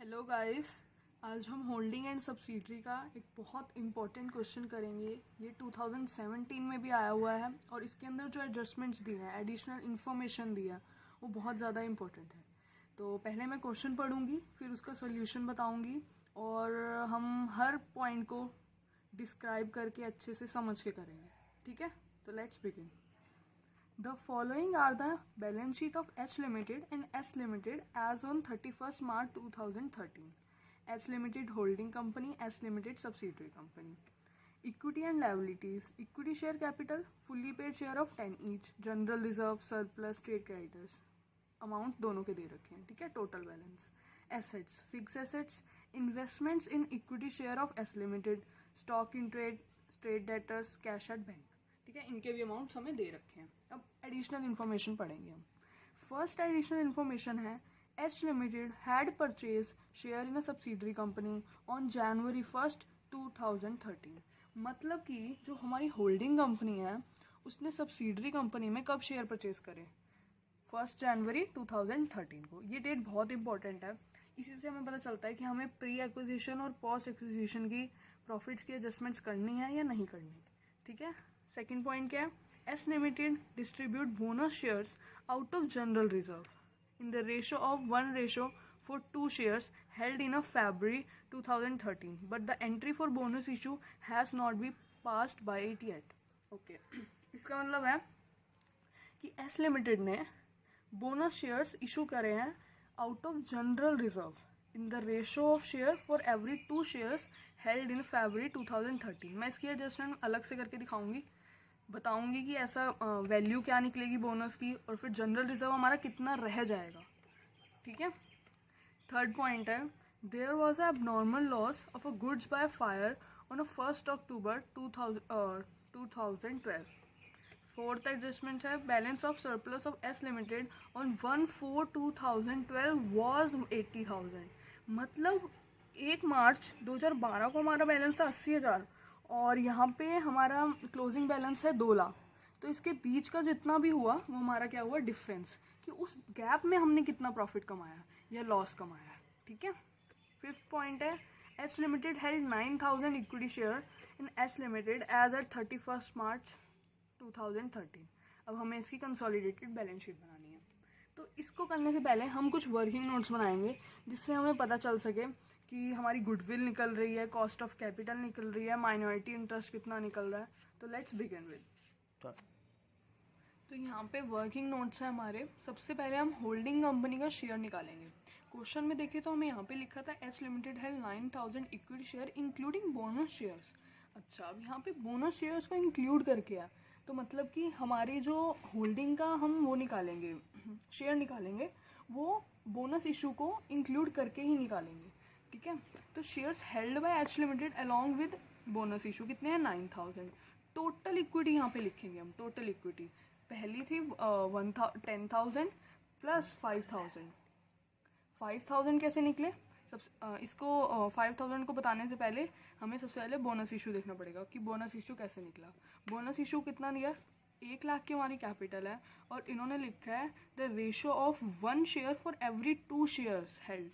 Hello guys. आज हम holding and subsidiary का एक बहुत इम्पोर्टेंट क्वेश्चन करेंगे। ये 2017 में भी आया हुआ है और इसके अंदर जो एडजस्टमेंट्स दिए हैं, एडिशनल इन्फॉर्मेशन दिया है, वो बहुत ज़्यादा इम्पोर्टेंट है। तो पहले मैं क्वेश्चन पढ़ूंगी, फिर उसका सोल्यूशन बताऊंगी और हम हर पॉइंट को डिस्क्राइब करके अच्छे से समझ के करेंगे। ठीक है, तो let's begin. The following are the balance sheet of H Limited and S Limited as on 31st March 2013. H Limited holding company, S Limited subsidiary company. Equity and liabilities. Equity share capital, fully paid share of 10 each. General reserve, surplus, trade creditors. Amount दोनों के दे रखे हैं, ठीक है। Total balance. Assets, fix assets, investments in equity share of S limited, stock in trade, trade debtors, cash at bank, ठीक है। इनके भी अमाउंट्स हमें दे रखे हैं। अब एडिशनल इन्फॉर्मेशन पढ़ेंगे हम। फर्स्ट एडिशनल इन्फॉर्मेशन है H limited had purchase share in a subsidiary company on January 1 2013। मतलब कि जो हमारी होल्डिंग कंपनी है उसने सब्सिडरी कंपनी में कब शेयर परचेज करे? 1 जनवरी 2013 को। ये डेट बहुत इंपॉर्टेंट है। इसी से हमें पता चलता है कि हमें प्री एक्विजिशन और पोस्ट एक्विजिशन की प्रॉफिट्स की एडजस्टमेंट्स करनी है या नहीं करनी, ठीक है। सेकंड पॉइंट क्या है? S limited distribute bonus shares out of general reserve in the ratio of 1 for 2 shares held in a February 2013, but the entry for bonus issue has not been passed by it yet. Okay. इसका मतलब है कि S limited ने bonus shares issue करे हैं out of general reserve in the ratio of share for every 2 shares held in February 2013। मैं इसकी adjustment अलग से करके दिखाऊंगी, बताऊंगी कि ऐसा वैल्यू क्या निकलेगी बोनस की और फिर जनरल रिजर्व हमारा कितना रह जाएगा, ठीक है। थर्ड पॉइंट है there was a abnormal loss of a goods by fire on 1 October 2012। Fourth adjustment है balance of surplus of S limited on 1/4/2012 was 80,000। मतलब 1 मार्च 2012 को हमारा बैलेंस था 80,000 और यहाँ पे हमारा क्लोजिंग बैलेंस है 2 लाख। तो इसके बीच का जितना भी हुआ वो हमारा क्या हुआ? डिफरेंस, कि उस गैप में हमने कितना प्रॉफिट कमाया या लॉस कमाया, ठीक है। फिफ्थ पॉइंट है S limited held 9,000 equity share in S limited as at 31 March 2013। अब हमें इसकी कंसोलिडेटेड बैलेंस शीट बनानी है। तो इसको करने से पहले हम कुछ वर्किंग नोट्स बनाएंगे जिससे हमें पता चल सके कि हमारी गुडविल निकल रही है, कॉस्ट ऑफ कैपिटल निकल रही है, माइनॉरिटी इंटरेस्ट कितना निकल रहा है। तो लेट्स बिगिन विद। तो यहाँ पे वर्किंग नोट्स है हमारे। सबसे पहले हम होल्डिंग कंपनी का शेयर निकालेंगे। क्वेश्चन में देखें तो हमें यहाँ पे लिखा था एच लिमिटेड है 9,000 equity share including bonus shares. अच्छा, अब यहाँ पे बोनस शेयर्स को इंक्लूड करके है, तो मतलब कि हमारी जो होल्डिंग का हम वो निकालेंगे, शेयर निकालेंगे, वो बोनस इशू को इंक्लूड करके ही निकालेंगे, ठीक है। तो shares held by H limited along with bonus issue कितने हैं? 9,000। टोटल इक्विटी यहाँ पे लिखेंगे हम। टोटल इक्विटी पहली थी 10,000 प्लस 5,000। 5,000 कैसे निकले? इसको 5,000 को बताने से पहले हमें सबसे पहले बोनस इशू देखना पड़ेगा कि बोनस इशू कैसे निकला। बोनस इशू कितना दिया? 1 लाख की हमारी कैपिटल है और इन्होंने लिखा है the ratio of 1 share for every 2 shares held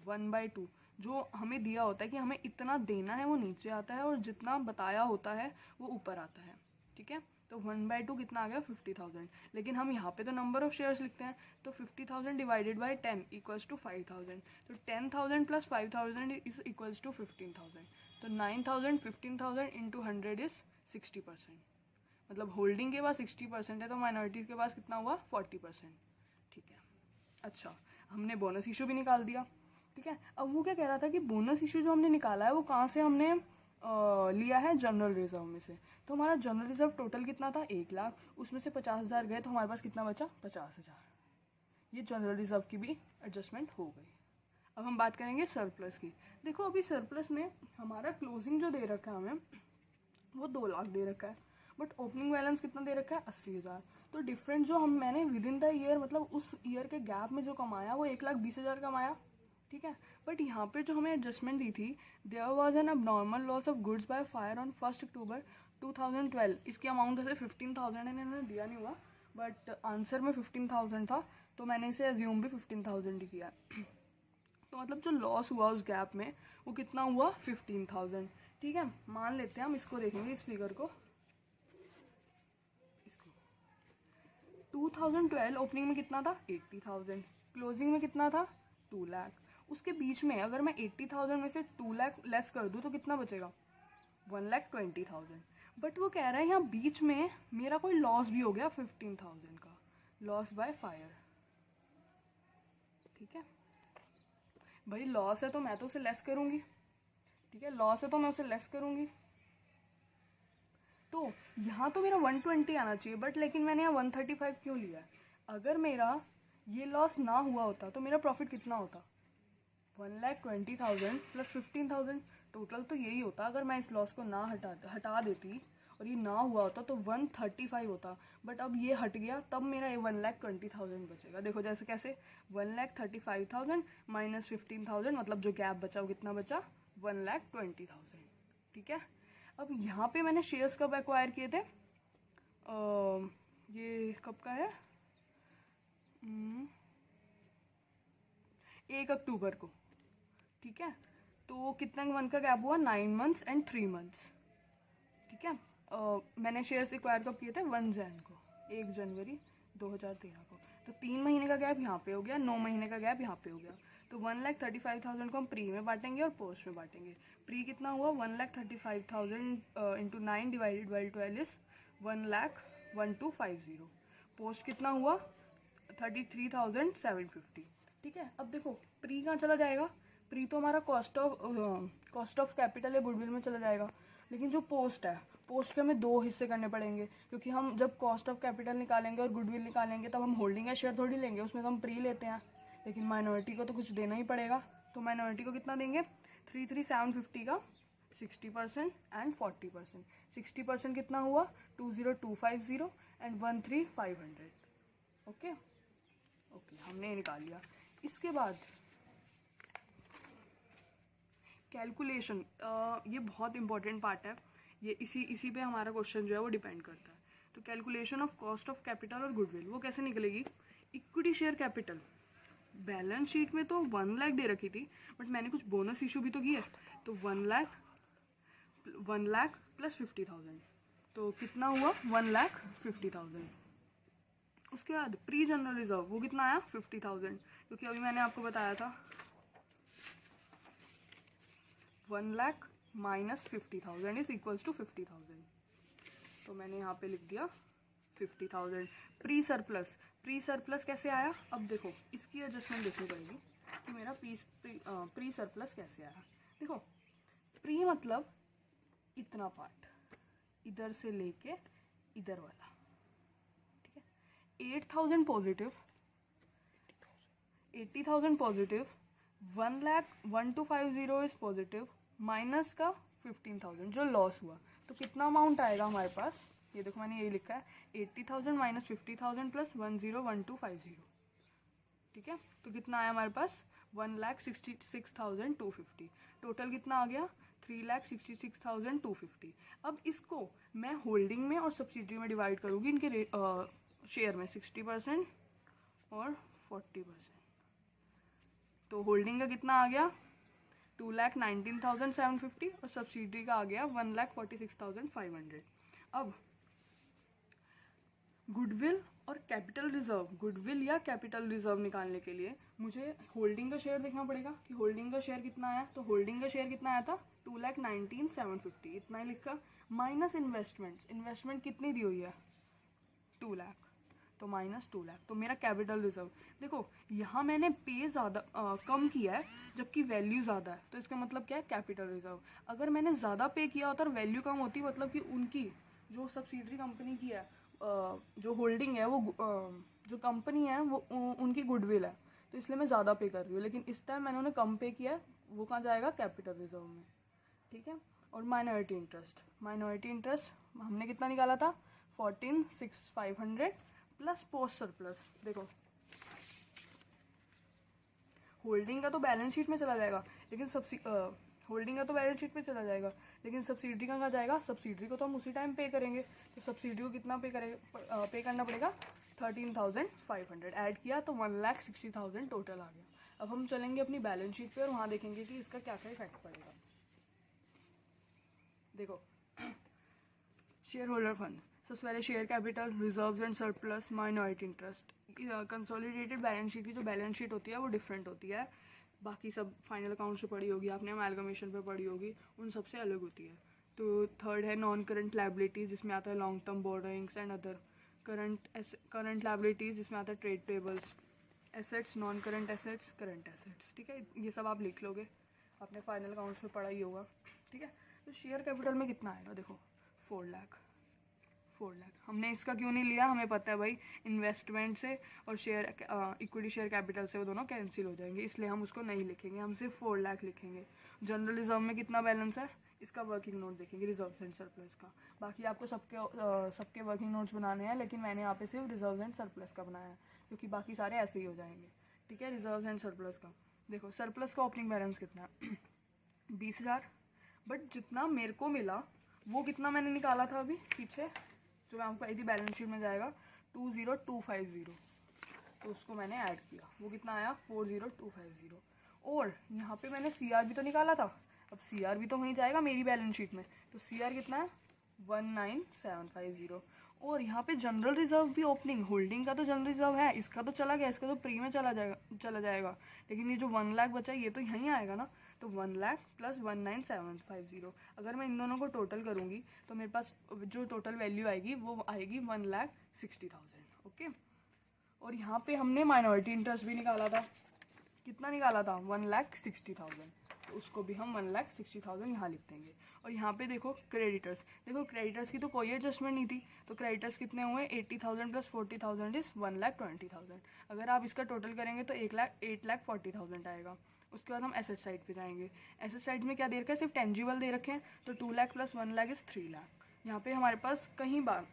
1/2। जो हमें दिया होता है कि हमें इतना देना है वो नीचे आता है और जितना बताया होता है वो ऊपर आता है, ठीक है। तो 1/2 कितना आ गया? 50,000। लेकिन हम यहाँ पे तो नंबर ऑफ शेयर्स लिखते हैं, तो 50,000 डिवाइडेड बाय 10 इक्वल्स टू 5,000। तो 10,000 प्लस 5,000 इज इक्वल्स टू 15,000। तो 9,000 15,000 इंटू 100 इज 60%। मतलब होल्डिंग के पास 60% है तो माइनॉरिटीज के पास कितना हुआ? 40%, ठीक है। अच्छा, हमने बोनस इशू भी निकाल दिया, ठीक है। अब वो क्या कह रहा था कि बोनस इशू जो हमने निकाला है वो कहाँ से हमने लिया है? जनरल रिजर्व में से। तो हमारा जनरल रिजर्व टोटल कितना था? 1 लाख। उसमें से 50,000 गए तो हमारे पास कितना बचा? 50,000। ये जनरल रिजर्व की भी एडजस्टमेंट हो गई। अब हम बात करेंगे सरप्लस की। देखो अभी सरप्लस में हमारा क्लोजिंग जो दे रखा है हमें वो 2 लाख दे रखा है, बट ओपनिंग बैलेंस कितना दे रखा है? 80,000। तो डिफरेंस जो मैंने विद इन द ईयर, मतलब उस ईयर के गैप में जो कमाया वो 1,20,000 कमाया, ठीक है। बट यहाँ पे जो हमें एडजस्टमेंट दी थी there was an abnormal loss of goods by fire on 1 October 2012। इसकी अमाउंट वैसे 15,000 है, इन्होंने दिया नहीं हुआ, बट आंसर में 15,000 था तो मैंने इसे एज्यूम भी 15,000 ही किया। तो मतलब जो लॉस हुआ उस गैप में वो कितना हुआ, 15,000। ठीक है, मान लेते हैं हम इसको देखेंगे, इस फिगर को, इसको 2012 ओपनिंग में कितना था, 80,000, क्लोजिंग में कितना था, 2 लाख। उसके बीच में अगर मैं 80,000 में से 2 लाख लेस कर दूं तो कितना बचेगा, 1,20,000। बट वो कह रहा है यहाँ बीच में मेरा कोई लॉस भी हो गया 15,000 का, लॉस बाय फायर। ठीक है भाई, लॉस है तो मैं तो उसे लेस करूंगी। ठीक है, लॉस है तो मैं उसे लेस करूंगी। तो यहाँ तो मेरा 120 आना चाहिए, बट लेकिन मैंने यहाँ 135 क्यों लिया है। अगर मेरा ये लॉस ना हुआ होता तो मेरा प्रॉफिट कितना होता, 1,20,000 प्लस 15,000, टोटल तो यही होता। अगर मैं इस लॉस को ना हटा देती और ये ना हुआ होता तो 135 होता, बट अब ये हट गया, तब मेरा ये 1,20,000 बचेगा। देखो जैसे कैसे, 1,35,000 माइनस 15,000, मतलब जो गैप बचा वो कितना बचा, 1,20,000। ठीक है, अब यहाँ पे मैंने शेयर्स कब एक्वायर किए थे, ये कब का है, 1 अक्टूबर को। ठीक है, तो कितना मंथ का गैप हुआ, 9 मंथ्स एंड 3 मंथ्स। ठीक है, मैंने शेयर्स एक्वायर कब किए थे, 1 जनवरी 2013 को। तो 3 महीने का गैप यहाँ पे हो गया, 9 महीने का गैप यहाँ पे हो गया। तो 1,35,000 को हम प्री में बांटेंगे और पोस्ट में बांटेंगे। प्री कितना हुआ, 1,35,000 into 9 divided by 12 is 1,01,250। Post कितना हुआ, 33,750। ठीक है, अब देखो प्री कहाँ चला जाएगा, प्री तो हमारा कॉस्ट ऑफ कैपिटल या गुडविल में चला जाएगा। लेकिन जो पोस्ट है, पोस्ट के हमें 2 हिस्से करने पड़ेंगे, क्योंकि हम जब कॉस्ट ऑफ कैपिटल निकालेंगे और गुडविल निकालेंगे तब हम होल्डिंग या शेयर थोड़ी लेंगे, उसमें तो हम प्री लेते हैं। लेकिन माइनॉरिटी को तो कुछ देना ही पड़ेगा, तो माइनॉरिटी को कितना देंगे, 33,750 का 60% एंड 40%। 60% कितना हुआ, 20250 एंड 13,500। ओके, हमने ये निकाल लिया। इसके बाद कैलकुलेशन, ये बहुत इंपॉर्टेंट पार्ट है, ये इसी पे हमारा क्वेश्चन जो है वो डिपेंड करता है। तो calculation of cost of capital और गुडविल वो कैसे निकलेगी, equity share capital balance sheet में तो 1 लाख दे रखी थी, बट मैंने कुछ बोनस इशू भी तो किया है, तो 1 लाख प्लस 50,000, तो कितना हुआ, 1,50,000। उसके बाद प्री जनरल रिजर्व वो कितना आया, 50,000, क्योंकि अभी मैंने आपको बताया था 1 lakh minus 50,000 is equals to 50,000, तो मैंने यहाँ पे लिख दिया 50,000। प्री सरप्लस कैसे आया, अब देखो इसकी एडजस्टमेंट देखनी पड़ेगी कि मेरा प्री सरप्लस कैसे आया। देखो प्री मतलब इतना पार्ट, इधर से लेके इधर वाला। ठीक है, 8,000 positive, 80,000 positive, 1,01,250 is positive, minus का 15,000 जो लॉस हुआ। तो कितना अमाउंट आएगा हमारे पास, ये देखो मैंने यही लिखा है, 80,000 माइनस 50,000 प्लस 1,01,250। ठीक है, तो कितना आया हमारे पास, 1,66,250। टोटल कितना आ गया, 3,66,250। अब इसको मैं होल्डिंग में और सब्सिडरी में डिवाइड करूंगी, इनके शेयर में 60% और 40%। तो होल्डिंग का कितना आ गया, 2,19,750 और सब्सिडरी का आ गया 1,46,500। अब गुडविल और कैपिटल रिजर्व, गुडविल या कैपिटल रिजर्व निकालने के लिए मुझे होल्डिंग का शेयर देखना पड़ेगा कि होल्डिंग का शेयर कितना आया। तो होल्डिंग का शेयर कितना आया था, 2,19,750, इतना ही लिखा, माइनस इन्वेस्टमेंट कितनी दी हुई है, 2 लाख, तो माइनस 2 लाख। तो मेरा कैपिटल रिजर्व, देखो यहाँ मैंने पे ज़्यादा कम किया है जबकि वैल्यू ज़्यादा है, तो इसका मतलब क्या है, कैपिटल रिजर्व। अगर मैंने ज़्यादा पे किया होता और वैल्यू कम होती, मतलब कि उनकी जो सब्सिडरी कंपनी की है, जो होल्डिंग है वो जो कंपनी है वो उनकी गुडविल है, तो इसलिए मैं ज़्यादा पे कर रही हूँ। लेकिन इस टाइम मैंने उन्हें कम पे किया है, वो कहाँ जाएगा, कैपिटल रिजर्व में। ठीक है, और माइनॉरिटी इंटरेस्ट हमने कितना निकाला था, 14,6,500 प्लस पोस्ट सरप्लस। देखो होल्डिंग का तो बैलेंस शीट में चला जाएगा, लेकिन होल्डिंग का तो बैलेंस शीट में चला जाएगा, लेकिन सब्सिडरी का कहाँ जाएगा, सब्सिडरी को तो हम उसी टाइम पे करेंगे। तो सब्सिडरी को कितना पे करना पड़ेगा, 13,500। ऐड किया तो 1,60,000 टोटल आ गया। अब हम चलेंगे अपनी बैलेंस शीट पे और वहाँ देखेंगे कि इसका क्या क्या इफेक्ट पड़ेगा। देखो, शेयर होल्डर फंड, सबसे पहले share capital, reserves and surplus, minority interest. Consolidated balance sheet की जो बैलेंस शीट होती है वो डिफरेंट होती है, बाकी सब फाइनल अकाउंट से पढ़ी होगी आपने, अमेलगमेशन पे पढ़ी होगी, उन सबसे अलग होती है। तो थर्ड है नॉन करंट लाइबिलिटीज, जिसमें आता है long term borrowings and other. Current liabilities, जिसमें आता है trade payables. Assets, non current assets, current assets. ठीक है, ये सब आप लिख लोगे, आपने फाइनल अकाउंट्स में पढ़ा ही होगा। ठीक है, तो शेयर कैपिटल में कितना आएगा, देखो 4 लाख। हमने इसका क्यों नहीं लिया, हमें पता है भाई इन्वेस्टमेंट से और शेयर इक्विटी शेयर कैपिटल से वो दोनों कैंसिल हो जाएंगे, इसलिए हम उसको नहीं लिखेंगे, हम सिर्फ 4 लाख लिखेंगे। जनरल रिजर्व में कितना बैलेंस है, इसका वर्किंग नोट देखेंगे, रिजर्व एंड सरप्लस का। बाकी आपको सबके वर्किंग नोट्स बनाने हैं, लेकिन मैंने यहाँ पे सिर्फ रिजर्व एंड सरप्लस का बनाया है, क्योंकि बाकी सारे ऐसे ही हो जाएंगे। ठीक है, रिजर्व एंड सरप्लस का देखो, सरप्लस का ओपनिंग बैलेंस कितना है 20,000, बट जितना मेरे को मिला वो कितना मैंने निकाला था अभी पीछे, जो मैं आपको आई थी बैलेंस शीट में जाएगा 20250, तो उसको मैंने ऐड किया, वो कितना आया 40250। और यहाँ पे मैंने CR भी तो निकाला था, अब CR भी तो वहीं जाएगा मेरी बैलेंस शीट में, तो CR कितना है 19750। और यहाँ पे जनरल रिजर्व भी ओपनिंग, होल्डिंग का तो जनरल रिजर्व है, इसका तो चला गया, इसका तो प्री में चला जाएगा, लेकिन ये जो 1 लाख बचा ये तो यहीं आएगा ना, तो 1 लाख प्लस 19750। अगर मैं इन दोनों को टोटल करूंगी तो मेरे पास जो टोटल वैल्यू आएगी वो आएगी 1,60,000। ओके, और यहाँ पे हमने माइनॉरिटी इंटरेस्ट भी निकाला था, कितना निकाला था 1,60,000, तो उसको भी हम 1,60,000 यहाँ लिख देंगे। और यहाँ पे देखो क्रेडिटर्स, देखो क्रेडिटर्स की तो कोई एडजस्टमेंट नहीं थी, तो क्रेडिटर्स कितने हुए 80,000 प्लस 40,000 इज 1,20,000। अगर आप इसका टोटल करेंगे तो 8,40,000 आएगा। उसके बाद हम एसेट साइड पे जाएंगे, एसेट साइड में क्या दे रखा है, सिर्फ टेंजिबल दे रखे हैं, तो 2 लाख प्लस 1 लाख इज 3 लाख। यहाँ पे हमारे पास कहीं बार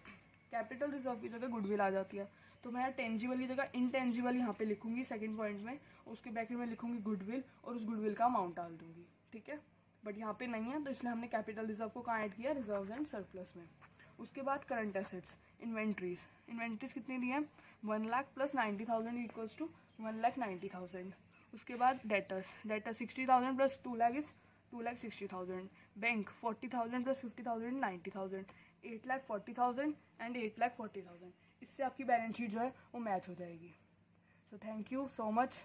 कैपिटल रिजर्व की जगह गुडविल आ जाती है, तो मैं टेंजिबल की जगह इनटेंजिबल यहाँ पे लिखूंगी सेकंड पॉइंट में, उसके ब्रैकेट में लिखूंगी गुडविल और उस गुडविल का अमाउंट डाल दूंगी। ठीक है, बट यहाँ पे नहीं है, तो इसलिए हमने कैपिटल रिजर्व को कहाँ ऐड किया, रिजर्व एंड सरप्लस में। उसके बाद करंट एसेट्स, इन्वेंट्रीज कितनी दी है 1 लाख प्लस 90,000 इक्वल्स टू 1,90,000। उसके बाद debtors 60,000 plus 2 lakh is 2,60,000। Bank 40,000 plus 50,000 90,000, 8,40,000 and 8,40,000। इससे आपकी बैलेंस शीट जो है वो मैच हो जाएगी। So thank you so much.